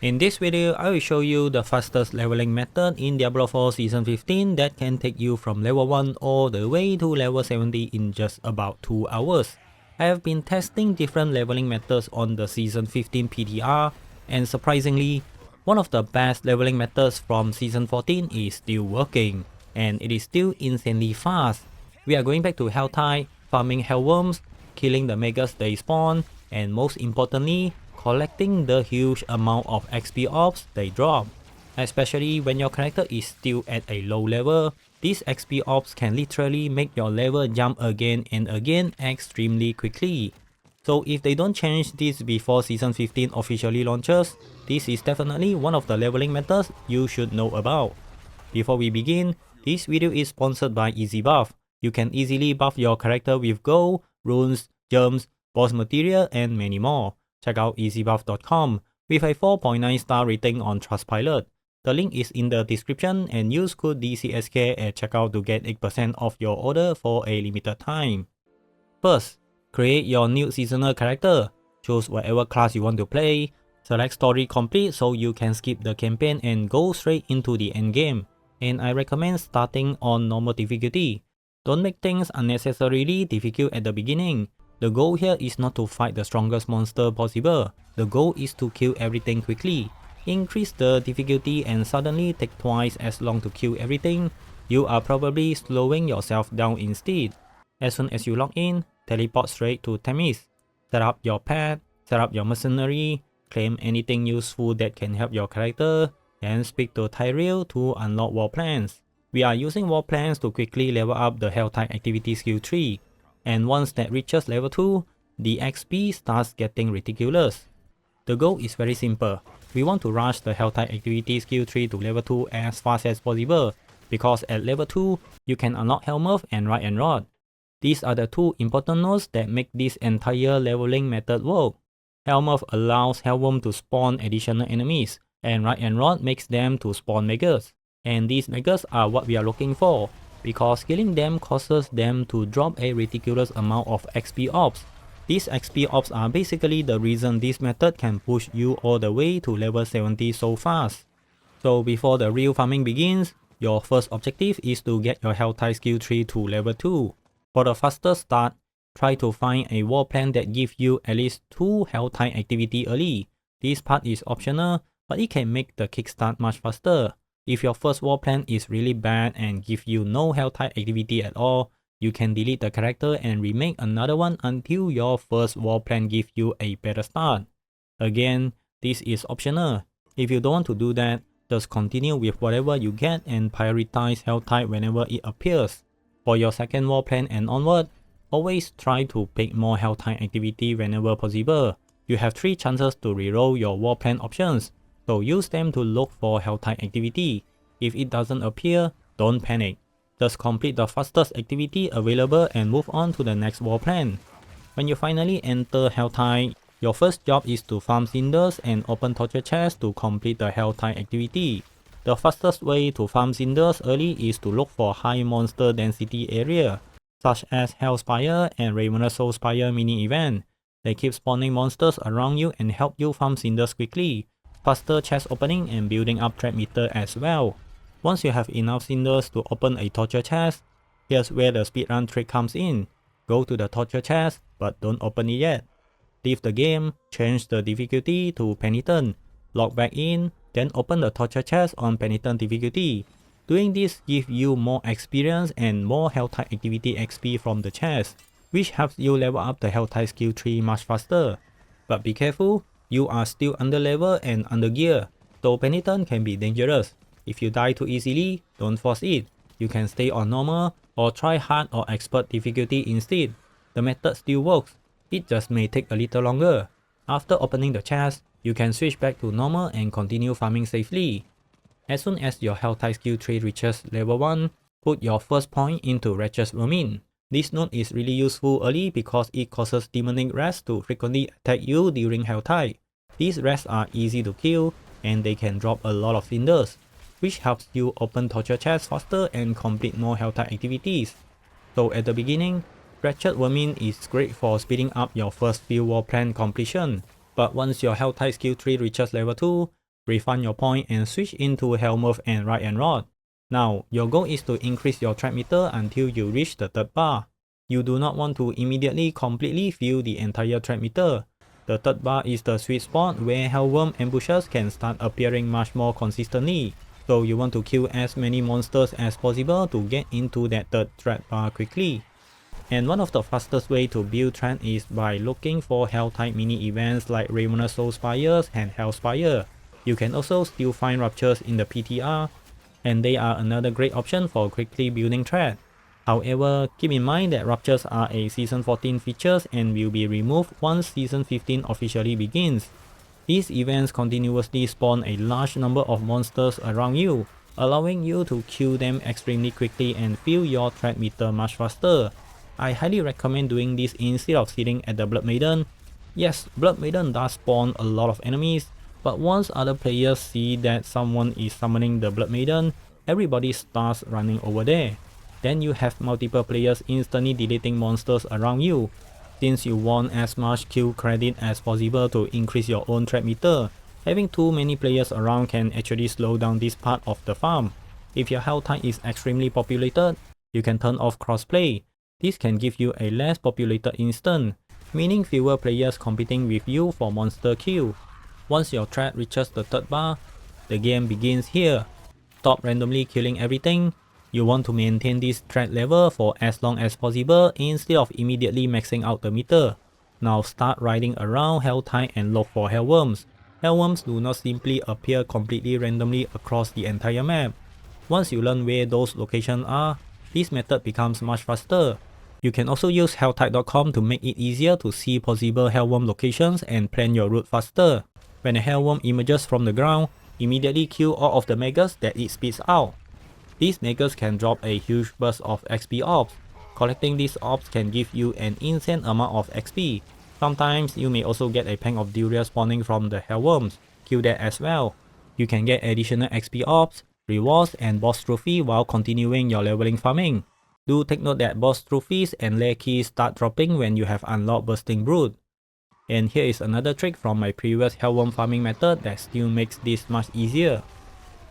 In this video, I will show you the fastest leveling method in Diablo 4 Season 15 that can take you from level 1 all the way to level 70 in just about 2 hours. I have been testing different leveling methods on the Season 15 PTR, and surprisingly, one of the best leveling methods from Season 14 is still working, and it is still insanely fast. We are going back to Helltide, farming hellworms, killing the megas they spawn, and most importantly, collecting the huge amount of XP orbs they drop. Especially when your character is still at a low level, these XP orbs can literally make your level jump again and again extremely quickly. So if they don't change this before Season 15 officially launches, this is definitely one of the leveling methods you should know about. Before we begin, this video is sponsored by EasyBuff. You can easily buff your character with gold, runes, gems, boss material, and many more. Check out easybuff.com with a 4.9 star rating on Trustpilot. The link is in the description and use code DCSK at checkout to get 8% off your order for a limited time. First, create your new seasonal character. Choose whatever class you want to play. Select story complete so you can skip the campaign and go straight into the endgame. And I recommend starting on normal difficulty. Don't make things unnecessarily difficult at the beginning. The goal here is not to fight the strongest monster possible. The goal is to kill everything quickly. Increase the difficulty and suddenly take twice as long to kill everything. You are probably slowing yourself down instead. As soon as you log in, teleport straight to Themis. Set up your pet, set up your mercenary, claim anything useful that can help your character, and speak to Tyrell to unlock war plans. We are using war plans to quickly level up the Helltide activity skill tree. And once that reaches level 2, the XP starts getting ridiculous. The goal is very simple. We want to rush the Helltide activity skill tree to level 2 as fast as possible, because at level 2, you can unlock Hellmouth and Right and Rod. These are the two important nodes that make this entire leveling method work. Hellmouth allows Hellworm to spawn additional enemies, and Right and Rod makes them to spawn megas. And these megas are what we are looking for, because killing them causes them to drop a ridiculous amount of XP orbs. These XP orbs are basically the reason this method can push you all the way to level 70 so fast. So before the real farming begins, your first objective is to get your Helltide skill tree to level 2. For the faster start, try to find a war plan that gives you at least 2 Helltide activity early. This part is optional, but it can make the kickstart much faster. If your first war plan is really bad and give you no Helltide activity at all, you can delete the character and remake another one until your first war plan gives you a better start. Again, this is optional. If you don't want to do that, just continue with whatever you get and prioritize Helltide whenever it appears. For your second war plan and onward, always try to pick more Helltide activity whenever possible. You have 3 chances to reroll your war plan options, so use them to look for Helltide activity. If it doesn't appear, don't panic. Just complete the fastest activity available and move on to the next war plan. When you finally enter Helltide, your first job is to farm cinders and open torture chests to complete the Helltide activity. The fastest way to farm cinders early is to look for high monster density area, such as Hellspire and Ravenous Soulspire mini event. They keep spawning monsters around you and help you farm cinders quickly. Faster chest opening and building up trap meter as well. Once you have enough cinders to open a torture chest, here's where the speedrun trick comes in. Go to the torture chest, but don't open it yet. Leave the game, change the difficulty to Penitent, log back in, then open the torture chest on Penitent difficulty. Doing this gives you more experience and more Helltide activity XP from the chest, which helps you level up the Helltide skill tree much faster. But be careful, you are still under level and under gear, so Penitent can be dangerous. If you die too easily, don't force it. You can stay on normal or try hard or expert difficulty instead. The method still works, it just may take a little longer. After opening the chest, you can switch back to normal and continue farming safely. As soon as your Helltide skill tree reaches level 1, put your first point into Wretched Vermin. This node is really useful early because it causes demonic rats to frequently attack you during Helltide. These rats are easy to kill and they can drop a lot of cinders, which helps you open torture chests faster and complete more Helltide activities. So at the beginning, Wretched Vermin is great for speeding up your first few war plan completion, but once your Helltide skill tree reaches level 2, refund your point and switch into Helmuth and Ride and Rod. Now, your goal is to increase your threat meter until you reach the third bar. You do not want to immediately completely fill the entire threat meter. The third bar is the sweet spot where Hellworm ambushes can start appearing much more consistently. So you want to kill as many monsters as possible to get into that third threat bar quickly. And one of the fastest way to build threat is by looking for Helltide mini events like Ravenous Soul Spires and Hellspire. You can also still find Ruptures in the PTR, and they are another great option for quickly building threat. However, keep in mind that Ruptures are a Season 14 features and will be removed once Season 15 officially begins. These events continuously spawn a large number of monsters around you, allowing you to kill them extremely quickly and fill your threat meter much faster. I highly recommend doing this instead of sitting at the Blood Maiden. Yes, Blood Maiden does spawn a lot of enemies, but once other players see that someone is summoning the Blood Maiden, everybody starts running over there. Then you have multiple players instantly deleting monsters around you. Since you want as much kill credit as possible to increase your own threat meter, having too many players around can actually slow down this part of the farm. If your Helltide is extremely populated, you can turn off crossplay. This can give you a less populated instance, meaning fewer players competing with you for monster kill. Once your threat reaches the third bar, the game begins here. Stop randomly killing everything. You want to maintain this threat level for as long as possible instead of immediately maxing out the meter. Now start riding around Helltide and look for Hellworms. Hellworms do not simply appear completely randomly across the entire map. Once you learn where those locations are, this method becomes much faster. You can also use Helltide.com to make it easier to see possible Hellworm locations and plan your route faster. When a Hellworm emerges from the ground, immediately kill all of the megas that it spits out. These megas can drop a huge burst of XP orbs. Collecting these orbs can give you an insane amount of XP. Sometimes you may also get a pack of Duria spawning from the Hellworms. Kill that as well. You can get additional XP orbs, rewards and boss trophy while continuing your leveling farming. Do take note that boss trophies and lair keys start dropping when you have unlocked Bursting Brood. And here is another trick from my previous Hellworm farming method that still makes this much easier.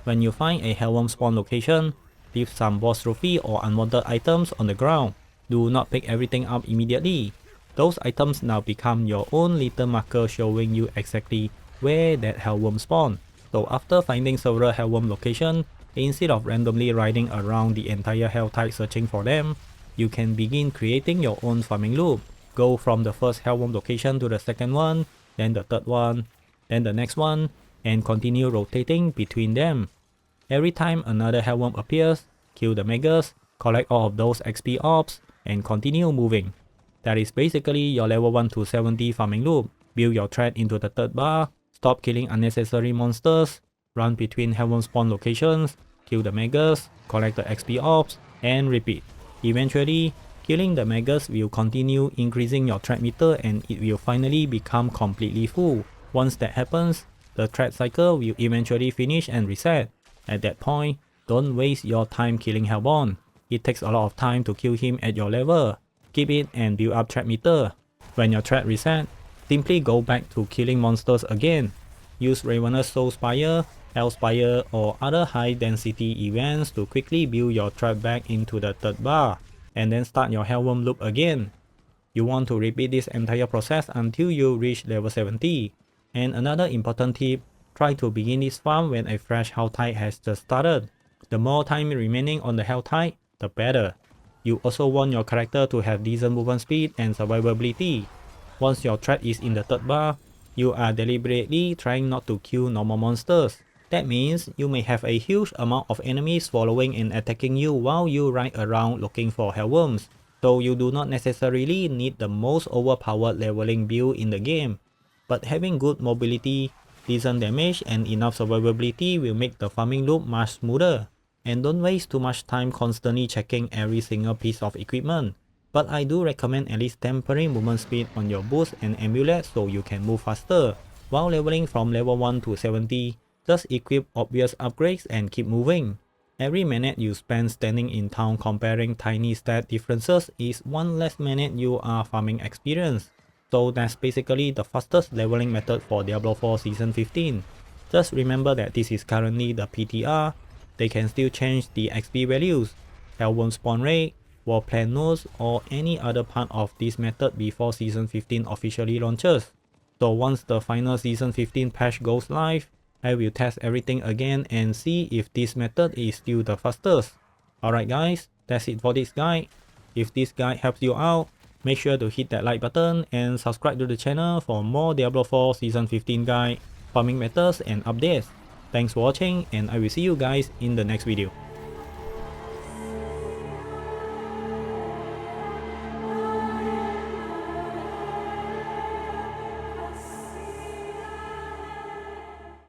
When you find a Hellworm spawn location, leave some boss trophy or unwanted items on the ground. Do not pick everything up immediately. Those items now become your own little marker showing you exactly where that Hellworm spawned. So after finding several Hellworm locations, instead of randomly riding around the entire Helltide searching for them, you can begin creating your own farming loop. Go from the first Hellworm location to the second one, then the third one, then the next one, and continue rotating between them. Every time another Hellworm appears, kill the megas, collect all of those XP orbs, and continue moving. That is basically your level 1 to 70 farming loop. Build your threat into the third bar, stop killing unnecessary monsters, run between Hellworm spawn locations, kill the megas, collect the XP orbs, and repeat. Eventually, killing the megas will continue increasing your threat meter and it will finally become completely full. Once that happens, the threat cycle will eventually finish and reset. At that point, don't waste your time killing Hellborn. It takes a lot of time to kill him at your level. Keep it and build up threat meter. When your threat reset, simply go back to killing monsters again. Use Ravenous Soul Spire, Hellspire or other high density events to quickly build your threat back into the third bar, and then start your Hellworm loop again. You want to repeat this entire process until you reach level 70. And another important tip, try to begin this farm when a fresh Helltide has just started. The more time remaining on the Helltide, the better. You also want your character to have decent movement speed and survivability. Once your threat is in the third bar, you are deliberately trying not to kill normal monsters. That means you may have a huge amount of enemies following and attacking you while you ride around looking for Hellworms. So you do not necessarily need the most overpowered leveling build in the game. But having good mobility, decent damage and enough survivability will make the farming loop much smoother. And don't waste too much time constantly checking every single piece of equipment. But I do recommend at least tempering movement speed on your boost and amulet so you can move faster. While leveling from level 1 to 70, just equip obvious upgrades and keep moving. Every minute you spend standing in town comparing tiny stat differences is one less minute you are farming experience. So that's basically the fastest leveling method for Diablo 4 Season 15. Just remember that this is currently the PTR, they can still change the XP values, Hellworm spawn rate, War Plan nodes, or any other part of this method before Season 15 officially launches. So once the final Season 15 patch goes live, I will test everything again and see if this method is still the fastest. Alright guys, that's it for this guide. If this guide helps you out, make sure to hit that like button and subscribe to the channel for more Diablo 4 Season 15 guide, farming methods and updates. Thanks for watching and I will see you guys in the next video.